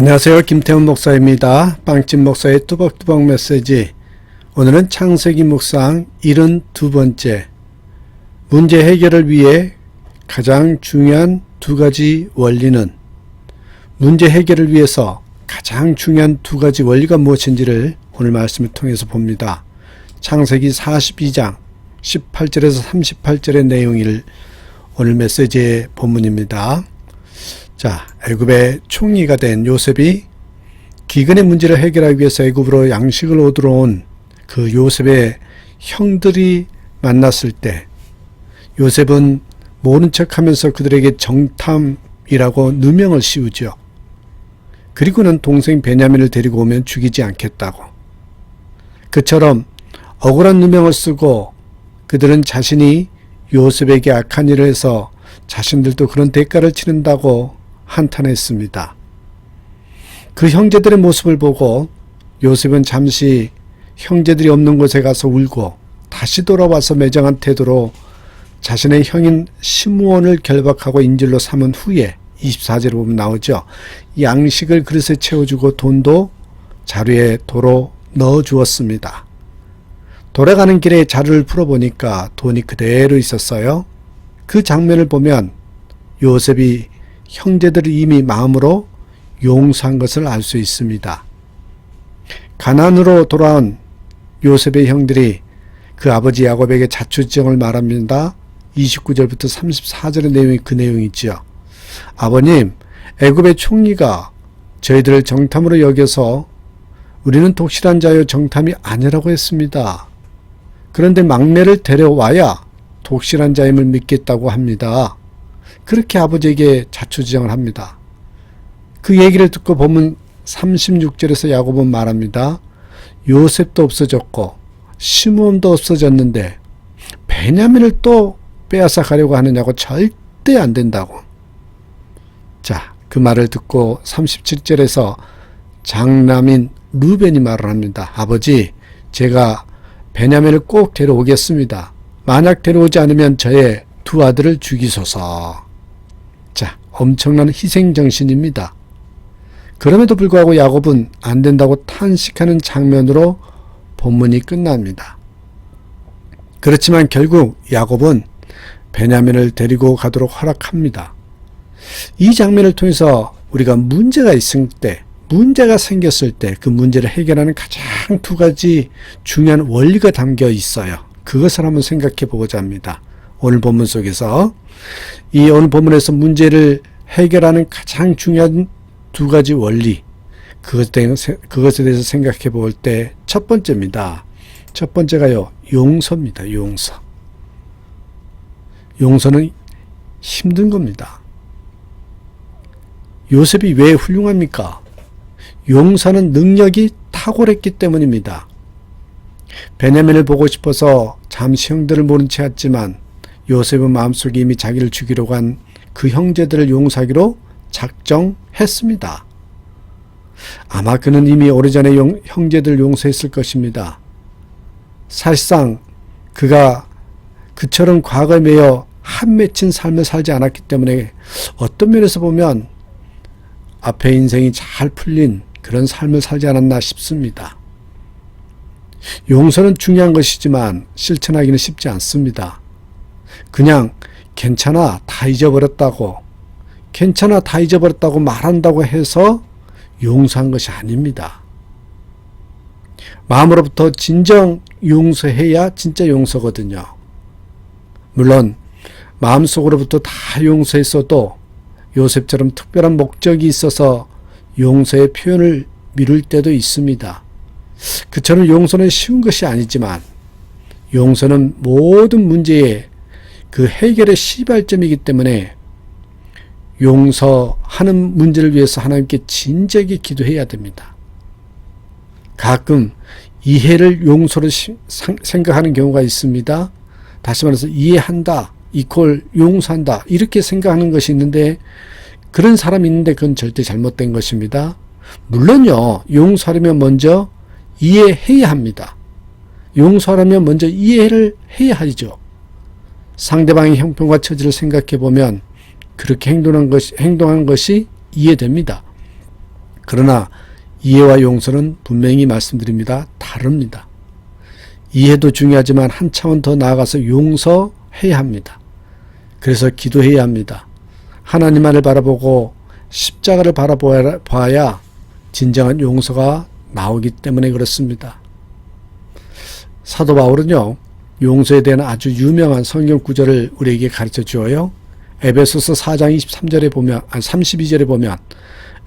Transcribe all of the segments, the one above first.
안녕하세요. 김태훈 목사입니다. 빵집 목사의 뚜벅뚜벅 메시지. 오늘은 창세기 묵상 72번째. 문제 해결을 위해 가장 중요한 두 가지 원리는, 문제 해결을 위해서 가장 중요한 두 가지 원리가 무엇인지를 오늘 말씀을 통해서 봅니다. 창세기 42장 18절에서 38절의 내용을 오늘 메시지의 본문입니다. 자, 애굽의 총리가 된 요셉이 기근의 문제를 해결하기 위해서 애굽으로 양식을 얻으러 온 그 요셉의 형들이 만났을 때 요셉은 모른 척하면서 그들에게 정탐이라고 누명을 씌우죠. 그리고는 동생 베냐민을 데리고 오면 죽이지 않겠다고. 그처럼 억울한 누명을 쓰고 그들은 자신이 요셉에게 악한 일을 해서 자신들도 그런 대가를 치른다고 한탄했습니다. 그 형제들의 모습을 보고 요셉은 잠시 형제들이 없는 곳에 가서 울고 다시 돌아와서 매정한 태도로 자신의 형인 시므온을 결박하고 인질로 삼은 후에 24절에 보면 나오죠. 양식을 그릇에 채워주고 돈도 자루에 도로 넣어주었습니다. 돌아가는 길에 자루를 풀어보니까 돈이 그대로 있었어요. 그 장면을 보면 요셉이 형제들을 이미 마음으로 용서한 것을 알 수 있습니다. 가나안으로 돌아온 요셉의 형들이 그 아버지 야곱에게 자초지종을 말합니다. 29절부터 34절의 내용이 그 내용이지요. 아버님, 애굽의 총리가 저희들을 정탐으로 여겨서 우리는 독실한 자여 정탐이 아니라고 했습니다. 그런데 막내를 데려와야 독실한 자임을 믿겠다고 합니다. 그렇게 아버지에게 자초지종을 합니다. 그 얘기를 듣고 보면 36절에서 야곱은 말합니다. 요셉도 없어졌고 시므온도 없어졌는데 베냐민을 또 빼앗아 가려고 하느냐고. 절대 안 된다고. 자, 그 말을 듣고 37절에서 장남인 루벤이 말을 합니다. 아버지, 제가 베냐민을 꼭 데려오겠습니다. 만약 데려오지 않으면 저의 두 아들을 죽이소서. 자, 엄청난 희생정신입니다. 그럼에도 불구하고 야곱은 안 된다고 탄식하는 장면으로 본문이 끝납니다. 그렇지만 결국 야곱은 베냐민을 데리고 가도록 허락합니다. 이 장면을 통해서 우리가 문제가 생겼을 때 그 문제를 해결하는 가장 두 가지 중요한 원리가 담겨 있어요. 그것을 한번 생각해 보고자 합니다. 오늘 본문 속에서 이 오늘 본문에서 문제를 해결하는 가장 중요한 두 가지 원리, 그것에 대해서 생각해 볼 때 첫 번째입니다. 첫 번째가요, 용서입니다. 용서. 용서는 힘든 겁니다. 요셉이 왜 훌륭합니까? 용서는 능력이 탁월했기 때문입니다. 베냐민을 보고 싶어서 잠시 형들을 모른 채 했지만 요셉은 마음속에 이미 자기를 죽이려고 한 그 형제들을 용서하기로 작정했습니다. 아마 그는 이미 오래전에 형제들을 용서했을 것입니다. 사실상 그가 그처럼 과거에 매여 한 맺힌 삶을 살지 않았기 때문에 어떤 면에서 보면 앞에 인생이 잘 풀린 그런 삶을 살지 않았나 싶습니다. 용서는 중요한 것이지만 실천하기는 쉽지 않습니다. 그냥 괜찮아, 다 잊어버렸다고 말한다고 해서 용서한 것이 아닙니다. 마음으로부터 진정 용서해야 진짜 용서거든요. 물론 마음속으로부터 다 용서했어도 요셉처럼 특별한 목적이 있어서 용서의 표현을 미룰 때도 있습니다. 그처럼 용서는 쉬운 것이 아니지만 용서는 모든 문제의 그 해결의 시발점이기 때문에 용서하는 문제를 위해서 하나님께 진지하게 기도해야 됩니다. 가끔 이해를 용서로 생각하는 경우가 있습니다. 다시 말해서 이해한다 이퀄 용서한다 이렇게 생각하는 것이 있는데 그런 사람이 있는데 그건 절대 잘못된 것입니다. 물론요, 용서하려면 먼저 이해해야 합니다. 용서하려면 먼저 이해를 해야 하죠. 상대방의 형편과 처지를 생각해 보면 그렇게 행동한 것이 이해됩니다. 그러나 이해와 용서는 분명히 말씀드립니다. 다릅니다. 이해도 중요하지만 한 차원 더 나아가서 용서해야 합니다. 그래서 기도해야 합니다. 하나님만을 바라보고 십자가를 바라봐야 진정한 용서가 나오기 때문에 그렇습니다. 사도 바울은요, 용서에 대한 아주 유명한 성경 구절을 우리에게 가르쳐 주어요. 에베소서 4장 23절에 보면, 32절에 보면,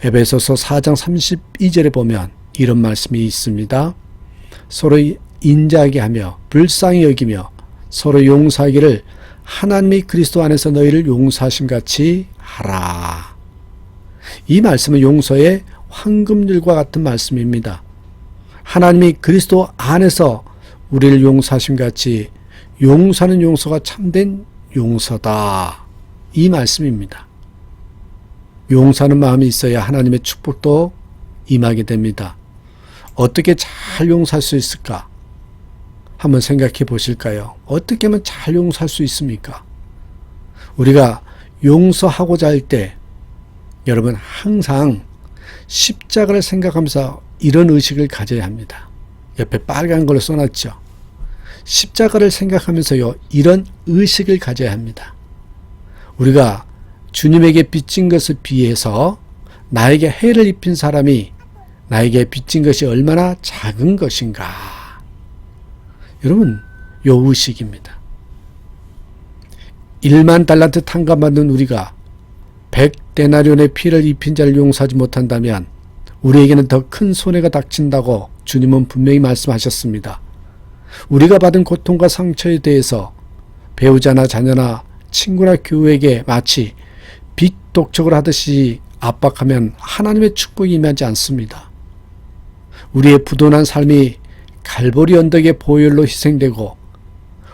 에베소서 4장 32절에 보면 이런 말씀이 있습니다. 서로 인자하게 하며 불쌍히 여기며 서로 용서하기를 하나님이 그리스도 안에서 너희를 용서하심 같이 하라. 이 말씀은 용서의 황금률과 같은 말씀입니다. 하나님이 그리스도 안에서 우리를 용서하심 같이 용서하는 용서가 참된 용서다. 이 말씀입니다. 용서하는 마음이 있어야 하나님의 축복도 임하게 됩니다. 어떻게 잘 용서할 수 있을까? 한번 생각해 보실까요? 어떻게 하면 잘 용서할 수 있습니까? 우리가 용서하고자 할 때 여러분 항상 십자가를 생각하면서 이런 의식을 가져야 합니다. 옆에 빨간 걸로 써놨죠. 십자가를 생각하면서요, 이런 의식을 가져야 합니다. 우리가 주님에게 빚진 것을 비해서 나에게 해를 입힌 사람이 나에게 빚진 것이 얼마나 작은 것인가. 여러분, 요 의식입니다. 1만 달란트 탕감받는 우리가 100데나리온의 피를 입힌 자를 용서하지 못한다면 우리에게는 더 큰 손해가 닥친다고 주님은 분명히 말씀하셨습니다. 우리가 받은 고통과 상처에 대해서 배우자나 자녀나 친구나 교우에게 마치 빚독촉을 하듯이 압박하면 하나님의 축복이 임하지 않습니다. 우리의 부도난 삶이 갈보리 언덕의 보혈로 희생되고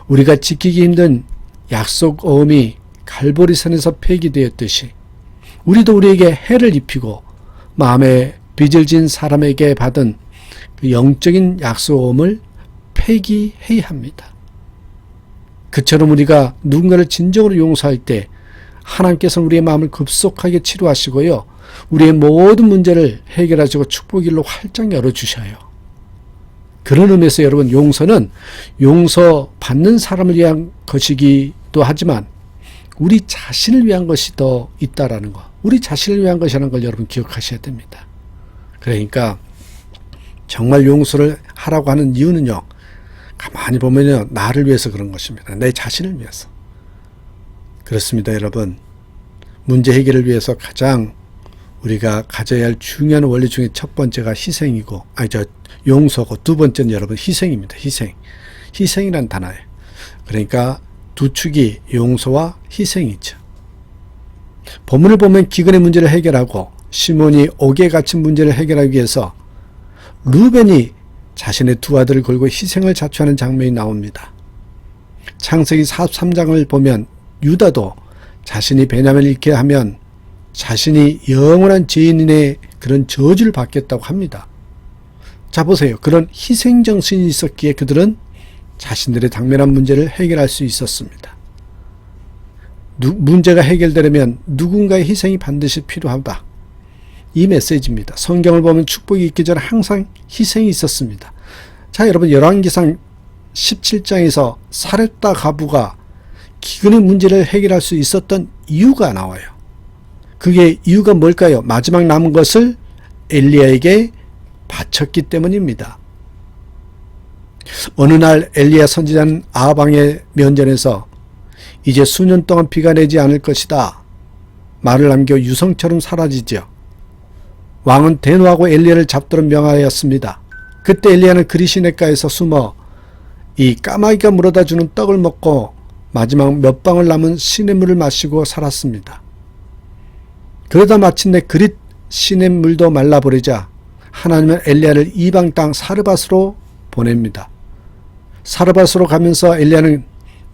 우리가 지키기 힘든 약속 어음이 갈보리산에서 폐기되었듯이 우리도 우리에게 해를 입히고 마음에 빚을 진 사람에게 받은 그 영적인 약속어음을 폐기해야 합니다. 그처럼 우리가 누군가를 진정으로 용서할 때 하나님께서는 우리의 마음을 급속하게 치료하시고요. 우리의 모든 문제를 해결하시고 축복의 길로 활짝 열어주셔요. 그런 의미에서 여러분, 용서는 용서받는 사람을 위한 것이기도 하지만 우리 자신을 위한 것이 더 있다라는 거, 우리 자신을 위한 것이라는 걸 여러분 기억하셔야 됩니다. 그러니까 정말 용서를 하라고 하는 이유는요, 가만히 보면요, 나를 위해서 그런 것입니다. 내 자신을 위해서. 그렇습니다, 여러분. 문제 해결을 위해서 가장 우리가 가져야 할 중요한 원리 중에 첫 번째가 희생이고, 용서고, 두 번째는 여러분 희생입니다. 희생이란 단어예요. 그러니까 두 축이 용서와 희생이죠. 본문을 보면 기근의 문제를 해결하고 시몬이 옥에 갇힌 문제를 해결하기 위해서 루벤이 자신의 두 아들을 걸고 희생을 자초하는 장면이 나옵니다. 창세기 43장을 보면 유다도 자신이 베냐민을 잃게 하면 자신이 영원한 죄인의 그런 저주를 받겠다고 합니다. 자, 보세요. 그런 희생정신이 있었기에 그들은 자신들의 당면한 문제를 해결할 수 있었습니다. 문제가 해결되려면 누군가의 희생이 반드시 필요하다. 이 메시지입니다. 성경을 보면 축복이 있기 전에 항상 희생이 있었습니다. 자, 여러분, 열왕기상 17장에서 사렙다 가부가 기근의 문제를 해결할 수 있었던 이유가 나와요. 그게 이유가 뭘까요? 마지막 남은 것을 엘리야에게 바쳤기 때문입니다. 어느 날 엘리야 선지자는 아합왕의 면전에서 이제 수년 동안 비가 내지 않을 것이다 말을 남겨 유성처럼 사라지죠. 왕은 대노하고 엘리야를 잡도록 명하였습니다. 그때 엘리야는 그리시네가에서 숨어 이 까마귀가 물어다 주는 떡을 먹고 마지막 몇 방울 남은 시냇물을 마시고 살았습니다. 그러다 마침내 그릿 시냇물도 말라버리자 하나님은 엘리야를 이방 땅 사르밧으로 보냅니다. 사르밧으로 가면서 엘리야는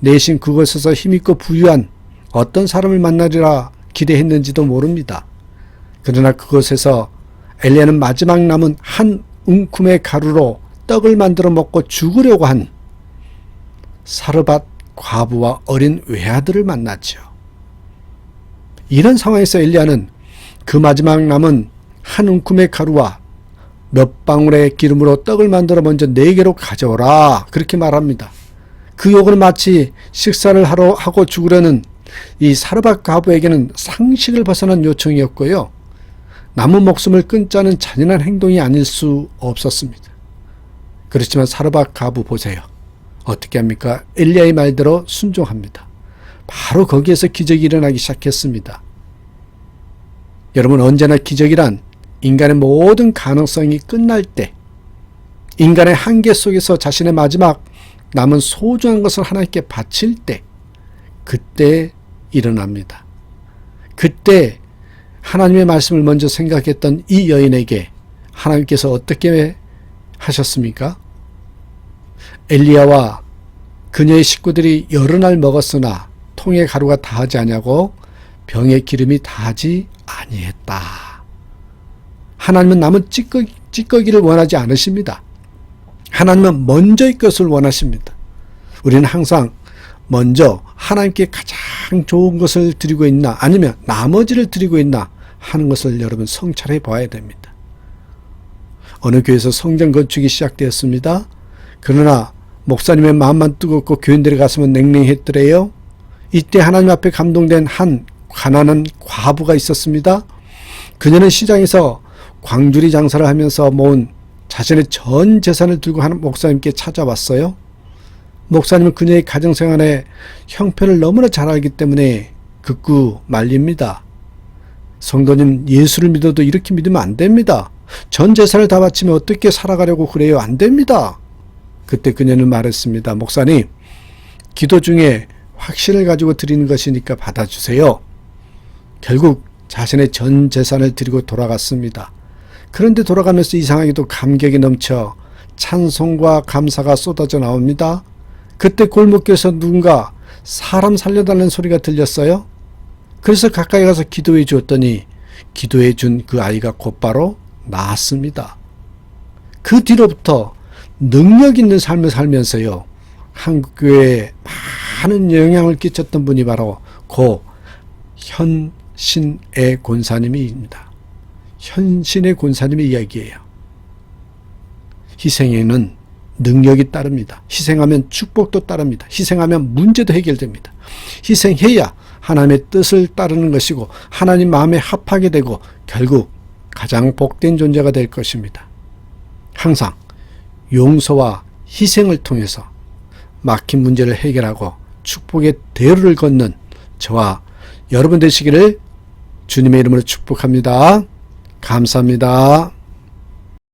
내심 그곳에서 힘있고 부유한 어떤 사람을 만나리라 기대했는지도 모릅니다. 그러나 그곳에서 엘리야는 마지막 남은 한 움큼의 가루로 떡을 만들어 먹고 죽으려고 한 사르밧 과부와 어린 외아들을 만났죠. 이런 상황에서 엘리야는 그 마지막 남은 한 움큼의 가루와 몇 방울의 기름으로 떡을 만들어 먼저 내게로 가져오라. 그렇게 말합니다. 그 요구는 마치 식사를 하고 죽으려는 이 사르밧 과부에게는 상식을 벗어난 요청이었고요. 남은 목숨을 끊자는 잔인한 행동이 아닐 수 없었습니다. 그렇지만 사르밧 과부 보세요. 어떻게 합니까? 엘리야의 말대로 순종합니다. 바로 거기에서 기적이 일어나기 시작했습니다. 여러분, 언제나 기적이란 인간의 모든 가능성이 끝날 때, 인간의 한계 속에서 자신의 마지막 남은 소중한 것을 하나님께 바칠 때, 그때 일어납니다. 그때 하나님의 말씀을 먼저 생각했던 이 여인에게 하나님께서 어떻게 하셨습니까? 엘리야와 그녀의 식구들이 여러 날 먹었으나 통의 가루가 다하지 아니하고 병의 기름이 다하지 아니했다. 하나님은 남은 찌꺼기를 원하지 않으십니다. 하나님은 먼저의 것을 원하십니다. 우리는 항상 먼저 하나님께 가장 좋은 것을 드리고 있나, 아니면 나머지를 드리고 있나 하는 것을 여러분 성찰해 봐야 됩니다. 어느 교회에서 성전 건축이 시작되었습니다. 그러나 목사님의 마음만 뜨겁고 교인들이 가슴은 냉랭했더래요. 이때 하나님 앞에 감동된 한 가난한 과부가 있었습니다. 그녀는 시장에서 광주리 장사를 하면서 모은 자신의 전 재산을 들고 하는 목사님께 찾아왔어요. 목사님은 그녀의 가정생활의 형편을 너무나 잘 알기 때문에 극구 말립니다. 성도님, 예수를 믿어도 이렇게 믿으면 안 됩니다. 전 재산을 다 바치면 어떻게 살아가려고 그래요? 안 됩니다. 그때 그녀는 말했습니다. 목사님, 기도 중에 확신을 가지고 드리는 것이니까 받아주세요. 결국 자신의 전 재산을 드리고 돌아갔습니다. 그런데 돌아가면서 이상하게도 감격이 넘쳐 찬송과 감사가 쏟아져 나옵니다. 그때 골목길에서 누군가 사람 살려달라는 소리가 들렸어요. 그래서 가까이 가서 기도해 주었더니 기도해 준 그 아이가 곧바로 나았습니다. 그 뒤로부터 능력 있는 삶을 살면서요, 한국교회에 많은 영향을 끼쳤던 분이 바로 고 현신의 권사님입니다. 현신의 권사님의 이야기예요. 희생에는 능력이 따릅니다. 희생하면 축복도 따릅니다. 희생하면 문제도 해결됩니다. 희생해야 하나님의 뜻을 따르는 것이고 하나님 마음에 합하게 되고 결국 가장 복된 존재가 될 것입니다. 항상 용서와 희생을 통해서 막힌 문제를 해결하고 축복의 대로를 걷는 저와 여러분 되시기를 주님의 이름으로 축복합니다. 감사합니다.